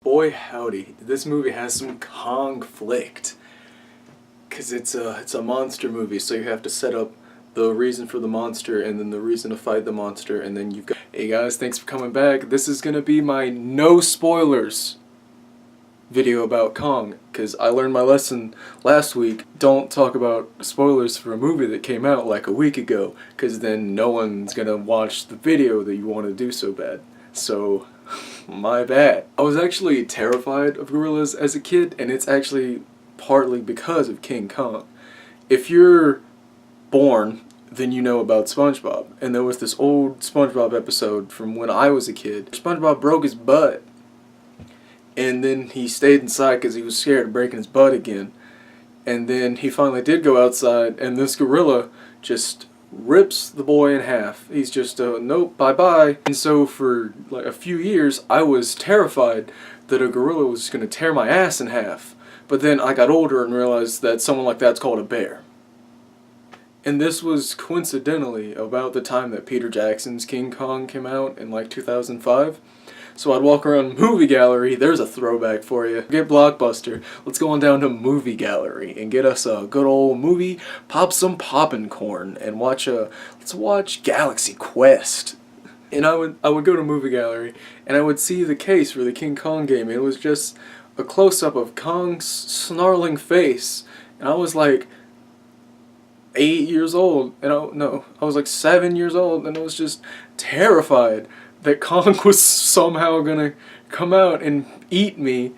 boy howdy, this movie has some conflict. Cause it's a monster movie, so you have to set up the reason for the monster and then the reason to fight the monster, and then you've got, hey guys, thanks for coming back. This is gonna be my no spoilers video about Kong, because I learned my lesson last week. Don't talk about spoilers for a movie that came out like a week ago, because then no one's gonna watch the video that you want to do so bad. So, my bad. I was actually terrified of gorillas as a kid, and it's actually partly because of King Kong. If you're born, then you know about SpongeBob, and there was this old SpongeBob episode from when I was a kid. SpongeBob broke his butt, and then he stayed inside because he was scared of breaking his butt again. And then he finally did go outside, and this gorilla just rips the boy in half. He's just, nope, bye-bye. And so for like a few years, I was terrified that a gorilla was going to tear my ass in half. But then I got older and realized that someone like that's called a bear. And this was coincidentally about the time that Peter Jackson's King Kong came out in like 2005. So I'd walk around Movie Gallery, there's a throwback for you. Get Blockbuster, let's go on down to Movie Gallery and get us a good old movie, pop some poppin' corn, and let's watch Galaxy Quest. And I would go to Movie Gallery, and I would see the case for the King Kong game. It was just a close-up of Kong's snarling face, and I was like 8 years old, and I was like 7 years old, and I was just terrified that Kong was somehow gonna come out and eat me.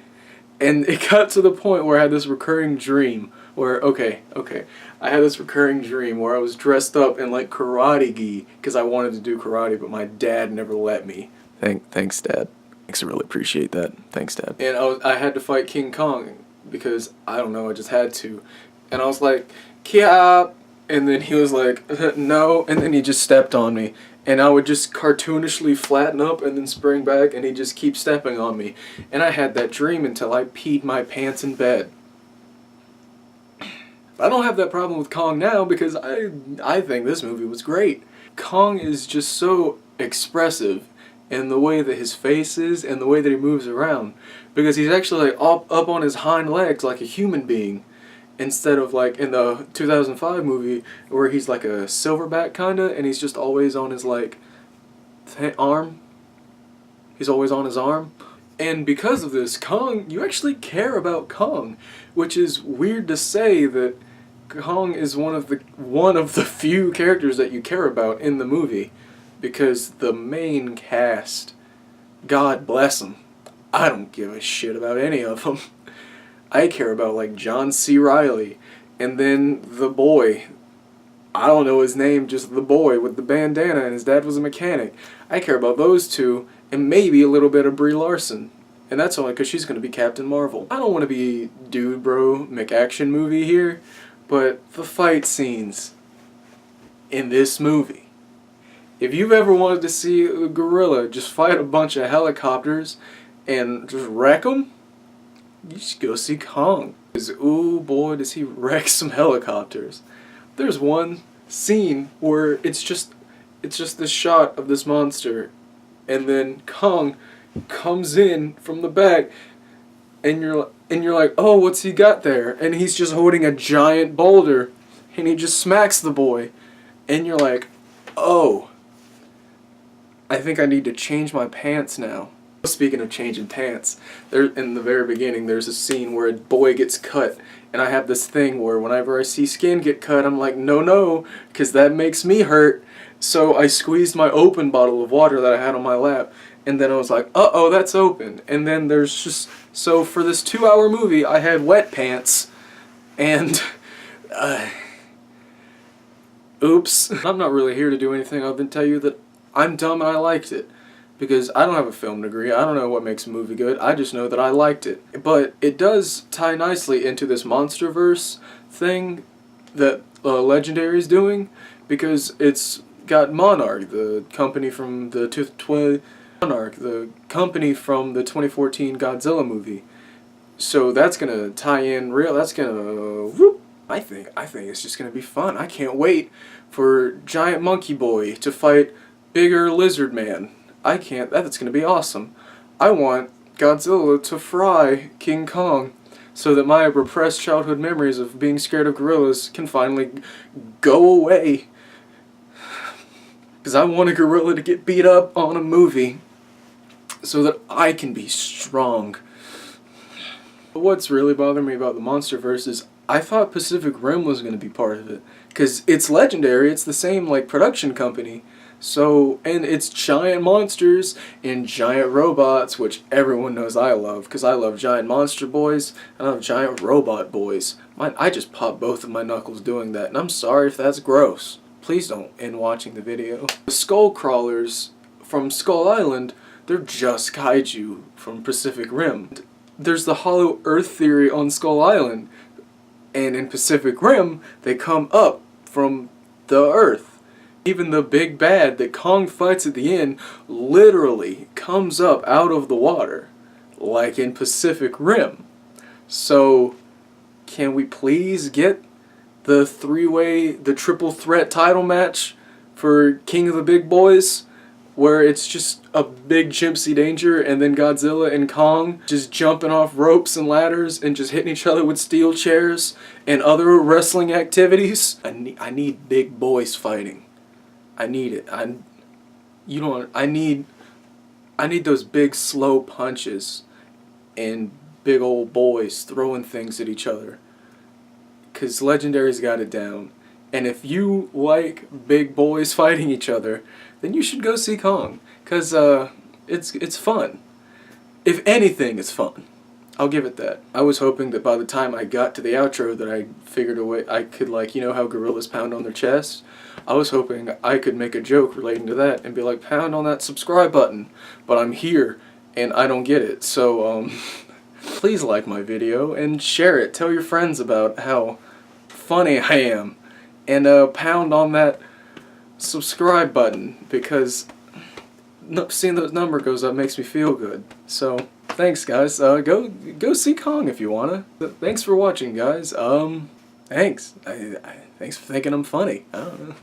And it got to the point where I had this recurring dream where, I had this recurring dream where I was dressed up in like karate gi because I wanted to do karate, but my dad never let me. Thanks, Dad. Thanks, I really appreciate that. Thanks, Dad. And I had to fight King Kong because, I don't know, I just had to. And I was like, Kia! And then he was like, no, and then he just stepped on me. And I would just cartoonishly flatten up and then spring back, and he'd just keep stepping on me. And I had that dream until I peed my pants in bed. I don't have that problem with Kong now because I think this movie was great. Kong is just so expressive in the way that his face is and the way that he moves around. Because he's actually like up on his hind legs like a human being. Instead of like in the 2005 movie where he's like a silverback kinda, and he's just always on his like arm. He's always on his arm. And because of this, Kong, you actually care about Kong, which is weird to say that Kong is one of the few characters that you care about in the movie, because the main cast, God bless them, I don't give a shit about any of them. I care about like John C. Reilly, and then the boy, I don't know his name, just the boy with the bandana and his dad was a mechanic. I care about those two, and maybe a little bit of Brie Larson. And that's only because she's going to be Captain Marvel. I don't want to be dude bro McAction movie here, but the fight scenes in this movie. If you've ever wanted to see a gorilla just fight a bunch of helicopters and just wreck them, you should go see Kong. Because, ooh boy, does he wreck some helicopters. There's one scene where it's just this shot of this monster, and then Kong comes in from the back, and you're like, oh, what's he got there? And he's just holding a giant boulder, and he just smacks the boy, and you're like, oh, I think I need to change my pants now. Speaking of changing pants, there in the very beginning there's a scene where a boy gets cut, and I have this thing where whenever I see skin get cut, I'm like, no, because that makes me hurt. So I squeezed my open bottle of water that I had on my lap, and then I was like, uh-oh, that's open. And then there's just, so for this 2-hour movie, I had wet pants, and, oops. I'm not really here to do anything other than tell you that I'm dumb and I liked it. Because I don't have a film degree, I don't know what makes a movie good, I just know that I liked it. But it does tie nicely into this MonsterVerse thing that Legendary is doing, because it's got Monarch, the company from the 2014 Godzilla movie. So that's gonna tie in that's gonna whoop. I think it's just gonna be fun. I can't wait for Giant Monkey Boy to fight bigger Lizard Man. That's gonna be awesome. I want Godzilla to fry King Kong so that my repressed childhood memories of being scared of gorillas can finally go away. Because I want a gorilla to get beat up on a movie so that I can be strong. But what's really bothering me about the MonsterVerse is I thought Pacific Rim was going to be part of it. Because it's Legendary, it's the same like production company. So, and it's giant monsters and giant robots, which everyone knows I love, because I love giant monster boys and I love giant robot boys. I just popped both of my knuckles doing that, and I'm sorry if that's gross. Please don't end watching the video. The skull crawlers from Skull Island, they're just kaiju from Pacific Rim. There's the Hollow Earth theory on Skull Island, and in Pacific Rim, they come up from the Earth. Even the big bad that Kong fights at the end literally comes up out of the water, like in Pacific Rim. So, can we please get the the triple threat title match for King of the Big Boys, where it's just a big Gypsy Danger and then Godzilla and Kong just jumping off ropes and ladders and just hitting each other with steel chairs and other wrestling activities? I need big boys fighting. I need it. I need those big slow punches and big old boys throwing things at each other. 'Cause Legendary's got it down. And if you like big boys fighting each other, then you should go see Kong. 'Cause it's fun. If anything, it's fun. I'll give it that. I was hoping that by the time I got to the outro that I figured a way I could, like, you know how gorillas pound on their chest? I was hoping I could make a joke relating to that and be like, pound on that subscribe button. But I'm here and I don't get it. So, please like my video and share it. Tell your friends about how funny I am. And pound on that subscribe button, because seeing those number goes up makes me feel good. So, thanks guys. Go see Kong if you wanna. Thanks for watching, guys. Thanks. Thanks for thinking I'm funny. I don't know.